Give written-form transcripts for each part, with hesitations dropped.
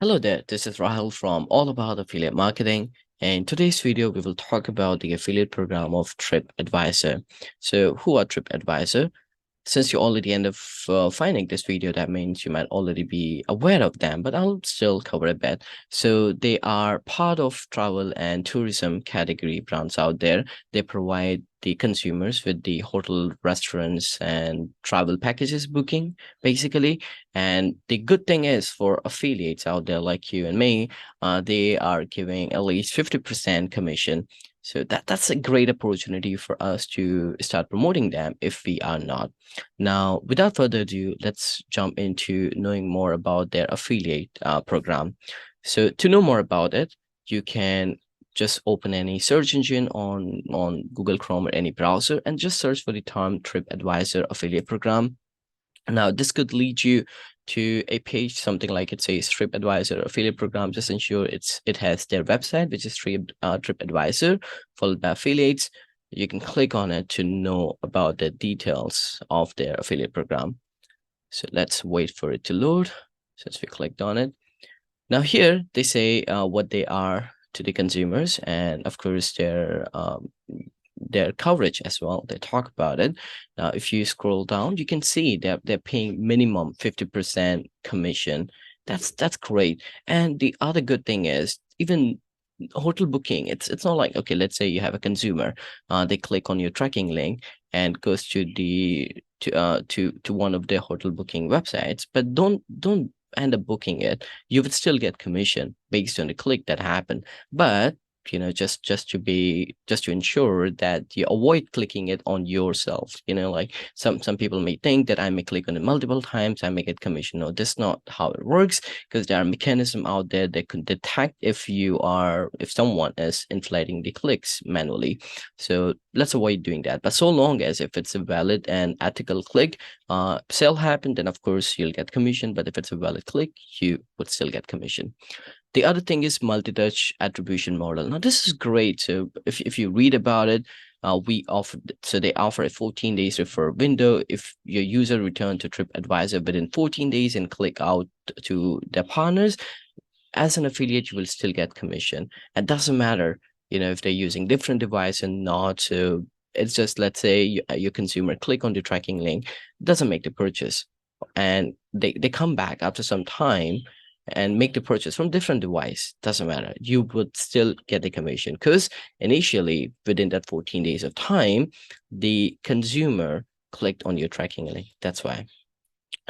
Hello there, this is Rahul from All About Affiliate Marketing. And in today's video, we will talk about the affiliate program of TripAdvisor. So who are TripAdvisor? Since you already end up finding this video, that means you might already be aware of them, but I'll still cover a bit. So they are part of travel and tourism category brands out there. They provide the consumers with the hotel, restaurants, and travel packages booking, basically. And the good thing is for affiliates out there like you and me, they are giving at least 50% commission. So that's a great opportunity for us to start promoting them if we are not. Now, without further ado, let's jump into knowing more about their affiliate program. So to know more about it, you can just open any search engine on Google Chrome or any browser and just search for the term TripAdvisor affiliate program. Now, this could lead you to a page, something like it says TripAdvisor affiliate program. Just ensure it has their website, which is TripAdvisor, followed by affiliates. You can click on it to know about the details of their affiliate program. So let's wait for it to load since we clicked on it. Now here they say what they are to the consumers, and of course their coverage as well. They talk about it. Now, if you scroll down, you can see that they're paying minimum 50% commission. That's great. And the other good thing is even hotel booking, it's not like, okay, let's say you have a consumer, they click on your tracking link and goes to to one of their hotel booking websites, but don't end up booking it. You would still get commission based on the click that happened. But just to ensure that you avoid clicking it on yourself, like some people may think that I may click on it multiple times, I may get commission. No, that's not how it works, because there are mechanisms out there that can detect if someone is inflating the clicks manually. So let's avoid doing that. But so long as if it's a valid and ethical click, sale happened, then of course you'll get commission. But if it's a valid click, you would still get commission. The other thing is multi-touch attribution model. Now, this is great. So if you read about it, they offer a 14 days refer window. If your user return to TripAdvisor within 14 days and click out to their partners, as an affiliate, you will still get commission. It doesn't matter, if they're using different device and not. So it's just, let's say your consumer click on the tracking link, doesn't make the purchase, and they come back after some time and make the purchase from different device. Doesn't matter, you would still get the commission, because initially within that 14 days of time, the consumer clicked on your tracking link. That's why.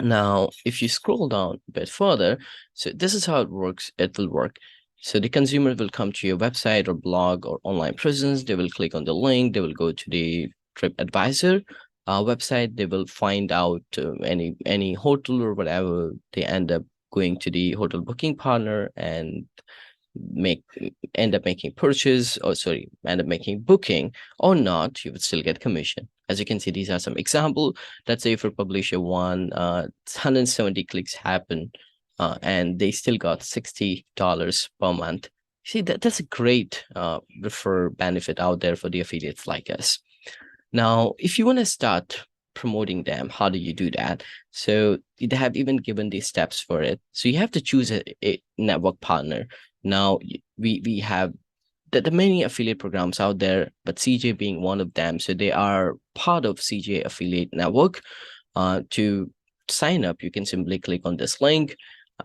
Now, if you scroll down a bit further, so this is how it works. It will work. So the consumer will come to your website or blog or online presence. They will click on the link. They will go to the TripAdvisor website. They will find out any hotel or whatever. They end up going to the hotel booking partner and end up making purchase, or sorry, end up making booking or not, you would still get commission. As you can see, these are some example. Let's say for publisher one, 170 clicks happen, and they still got $60 per month. See, that's a great refer benefit out there for the affiliates like us. Now, if you want to start promoting them, how do you do that? So they have even given these steps for it. So you have to choose a network partner. Now, we have the many affiliate programs out there, but CJ being one of them. So they are part of CJ affiliate network. To sign up, you can simply click on this link,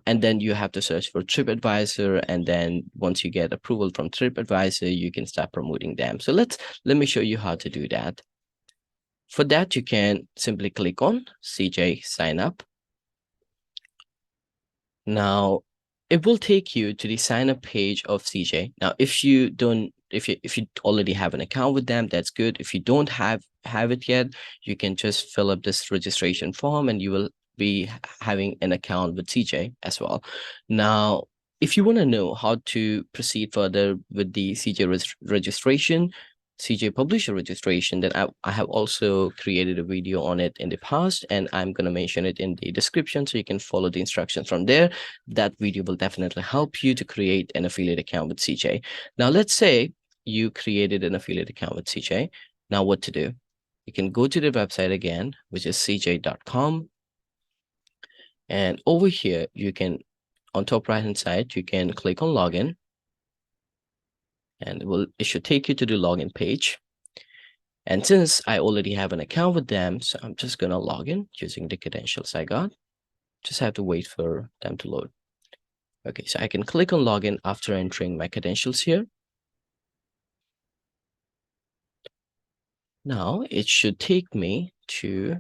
and then you have to search for TripAdvisor. And then once you get approval from TripAdvisor, you can start promoting them. So let me show you how to do that. For that, you can simply click on CJ sign up. Now, it will take you to the sign up page of CJ. Now, if you already have an account with them, that's good. If you don't have it yet, you can just fill up this registration form and you will be having an account with CJ as well. Now, if you want to know how to proceed further with the CJ registration, CJ publisher registration, then I have also created a video on it in the past, and I'm going to mention it in the description so you can follow the instructions from there. That video will definitely help you to create an affiliate account with CJ. Now, let's say you created an affiliate account with CJ. Now, what to do? You can go to the website again, which is cj.com. And over here, you can on top right hand side, you can click on login, and it should take you to the login page. And since I already have an account with them, so I'm just gonna log in using the credentials I got. Just have to wait for them to load. Okay, so I can click on login after entering my credentials here. Now it should take me to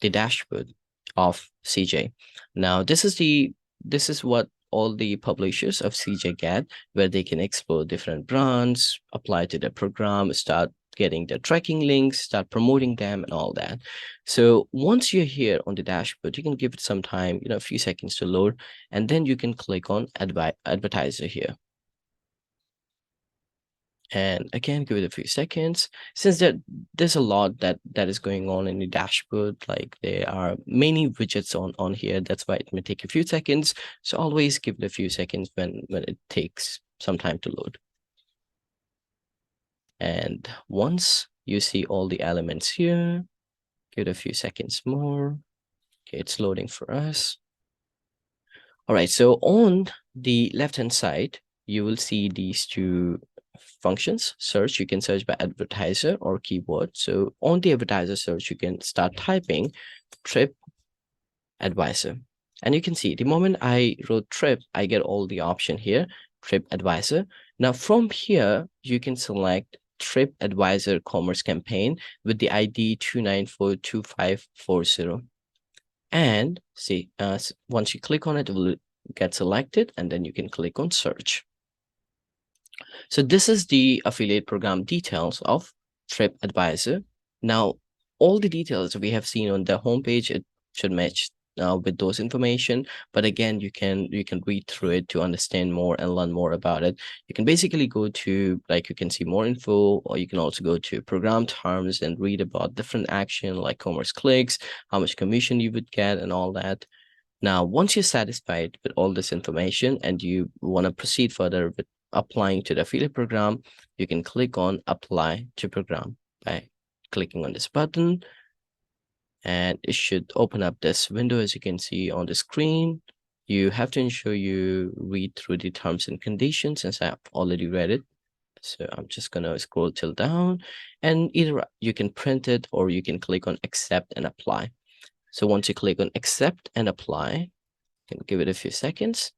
the dashboard of CJ. Now this is what all the publishers of CJ get, where they can explore different brands, apply to the program, start getting the tracking links, start promoting them and all that. So once you're here on the dashboard, you can give it some time, a few seconds to load, and then you can click on advertiser here. And again, give it a few seconds. Since there's a lot that is going on in the dashboard, like there are many widgets on here, that's why it may take a few seconds. So always give it a few seconds when it takes some time to load. And once you see all the elements here, give it a few seconds more. Okay, it's loading for us. All right, so on the left hand side, you will see these two functions. Search, you can search by advertiser or keyword. So on the advertiser search, you can start typing TripAdvisor. And you can see the moment I wrote trip, I get all the option here, TripAdvisor. Now from here, you can select TripAdvisor Commerce Campaign with the ID 2942540. And see, once you click on it, it will get selected, and then you can click on search. So this is the affiliate program details of TripAdvisor. Now, all the details we have seen on the homepage, it should match with those information. But again, you can read through it to understand more and learn more about it. You can basically go to, like, you can see more info, or you can also go to program terms and read about different action like commerce clicks, how much commission you would get and all that. Now, once you're satisfied with all this information and you want to proceed further with applying to the affiliate program, you can click on apply to program by clicking on this button, and it should open up this window. As you can see on the screen, you have to ensure you read through the terms and conditions, since I've already read it. So I'm just going to scroll till down, and either you can print it or you can click on accept and apply. So once you click on accept and apply, you can give it a few seconds,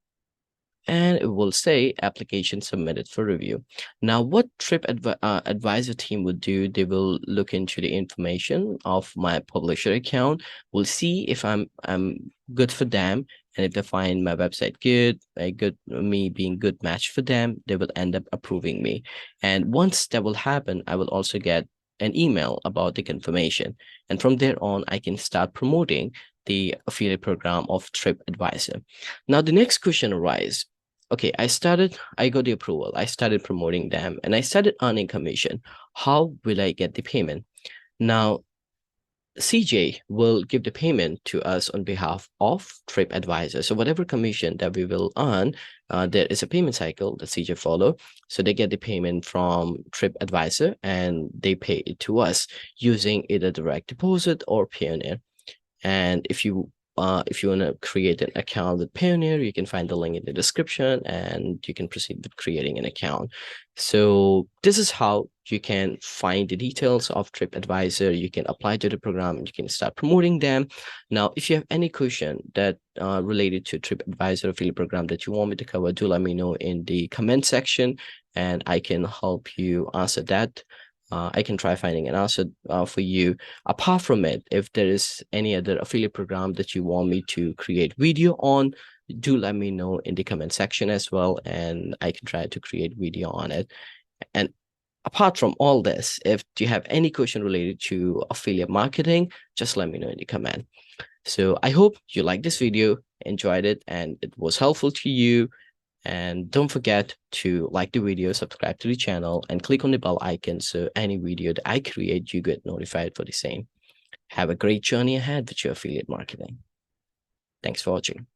and it will say application submitted for review. Now, what TripAdvisor team would do, they will look into the information of my publisher account, will see if I'm good for them, and if they find my website good, me being good match for them, they will end up approving me. And once that will happen, I will also get an email about the confirmation, and from there on I can start promoting the affiliate program of TripAdvisor. Now the next question arises. Okay, I got the approval, I started promoting them, and I started earning commission. How will I get the payment? Now, CJ will give the payment to us on behalf of TripAdvisor. So whatever commission that we will earn, there is a payment cycle that CJ follow. So they get the payment from TripAdvisor and they pay it to us using either direct deposit or Payoneer. And if you want to create an account with Payoneer, you can find the link in the description and you can proceed with creating an account. So this is how you can find the details of TripAdvisor. You can apply to the program, you can start promoting them. Now, if you have any question that related to TripAdvisor affiliate program that you want me to cover, do let me know in the comment section and I can help you answer that. I can try finding an answer for you. Apart from it, if there is any other affiliate program that you want me to create video on, do let me know in the comment section as well, and I can try to create video on it. And apart from all this, if you have any question related to affiliate marketing, just let me know in the comment. So I hope you liked this video, enjoyed it, and it was helpful to you. And don't forget to like the video, subscribe to the channel, and click on the bell icon so any video that I create, you get notified for the same. Have a great journey ahead with your affiliate marketing. Thanks for watching.